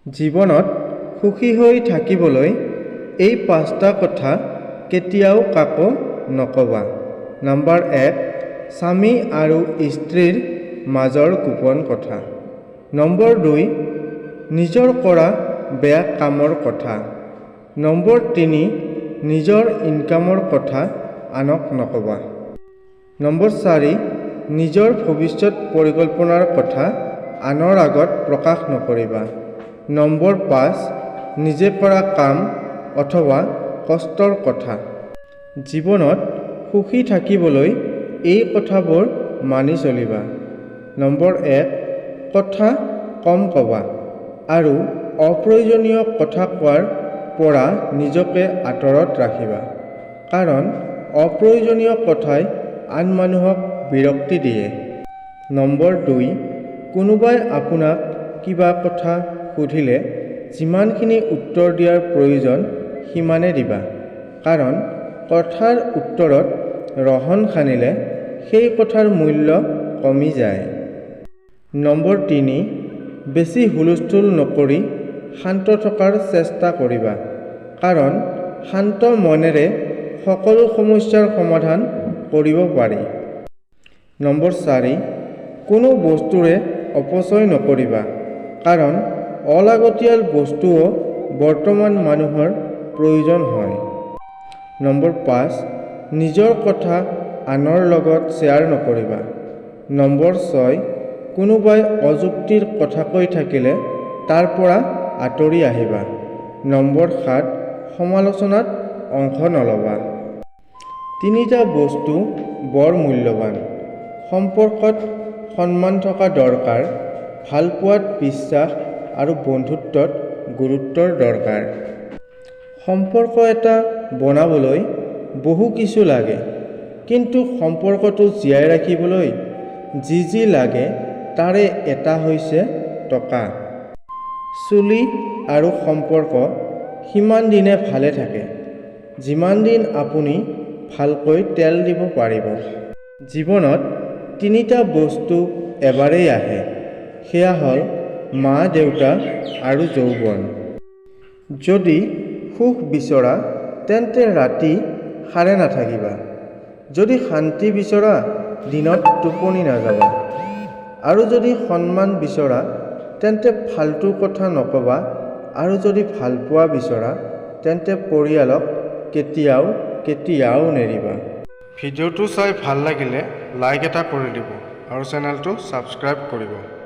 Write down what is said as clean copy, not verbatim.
জীৱনত সুখী হৈ থাকিবলৈ এই 5টা কথা কেতিয়াও কাকো নকবা। নম্বৰ 1, স্বামী আৰু স্ত্ৰীৰ মাজৰ গোপন কথা। নম্বৰ 2, নিজৰ কৰা বেয়া কামৰ কথা। নম্বৰ 3, নিজৰ ইনকামৰ কথা আনক নকবা। নম্বৰ 4, নিজৰ ভৱিষ্যত পৰিকল্পনাৰ কথা আনৰ আগত প্ৰকাশ নকৰিবা। নম্বৰ 5, নিজে কৰা কাম অথবা কষ্টৰ কথা। জীৱনত সুখী থাকিবলৈ এই কথাবোৰ মানি চলিবা। নম্বৰ 1, কথা কম কবা আৰু অপ্ৰয়োজনীয় কথা কোৱাৰ পৰা নিজকে আঁতৰত ৰাখিবা। কাৰণ অপ্ৰয়োজনীয় কথাই আন মানুহক বিৰক্তি দিয়ে। নম্বৰ 2, কোনোবাই আপোনাক কিবা কথা সুধিলে যিমানখিনি উত্তৰ দিয়াৰ প্ৰয়োজন সিমানে দিবা। কাৰণ কথাৰ উত্তৰত ৰহণ সানিলে সেই কথাৰ মূল্য কমি যায়। নম্বৰ 3, বেছি হুলস্থুল নকৰি শান্ত থকাৰ চেষ্টা কৰিবা। কাৰণ শান্ত মনেৰে সকলো সমস্যাৰ সমাধান কৰিব পাৰি। নম্বৰ 4, কোনো বস্তুৰে অপচয় নকৰিবা। কাৰণ অলাগতিয়াল বস্তুও বৰ্তমান মানুহৰ প্ৰয়োজন হয়। নম্বৰ 5, নিজৰ কথা আনৰ লগত শ্বেয়াৰ নকৰিবা। নম্বৰ 6, কোনোবাই অযুক্তিৰ কথা কৈ থাকিলে তাৰ পৰা আঁতৰি আহিবা। নম্বৰ 7, সমালোচনাত অংশ নল'বা। 3টা বস্তু বৰ মূল্যৱান। সম্পৰ্কত সন্মান থকা দৰকাৰ, ভালপোৱাত বিশ্বাস আৰু বন্ধুত্বত গুৰুত্বৰ দৰকাৰ। সম্পৰ্ক এটা বনাবলৈ বহু কিছু লাগে, কিন্তু সম্পৰ্কটো জীয়াই ৰাখিবলৈ যি লাগে তাৰে এটা হৈছে টকা। চুলি আৰু সম্পৰ্ক সিমান দিনে ভালে থাকে যিমান দিন আপুনি ভালকৈ তেল দিব পাৰিব। জীৱনত 3টা বস্তু এবাৰেই আহে, সেয়া হ'ল মা-দেউতা আৰু যৌৱন। যদি সুখ বিচৰা তেন্তে ৰাতি সাৰে নাথাকিবা। যদি শান্তি বিচৰা দিনত টোপনি নাযাবা। আৰু যদি সন্মান বিচৰা তেন্তে ফাল্টু কথা নকবা। আৰু যদি ভালপোৱা বিচৰা তেন্তে পৰিয়ালক কেতিয়াও নেৰিবা। ভিডিঅ'টো চাই ভাল লাগিলে লাইক এটা কৰি দিব আৰু চেনেলটো ছাবস্ক্ৰাইব কৰিব।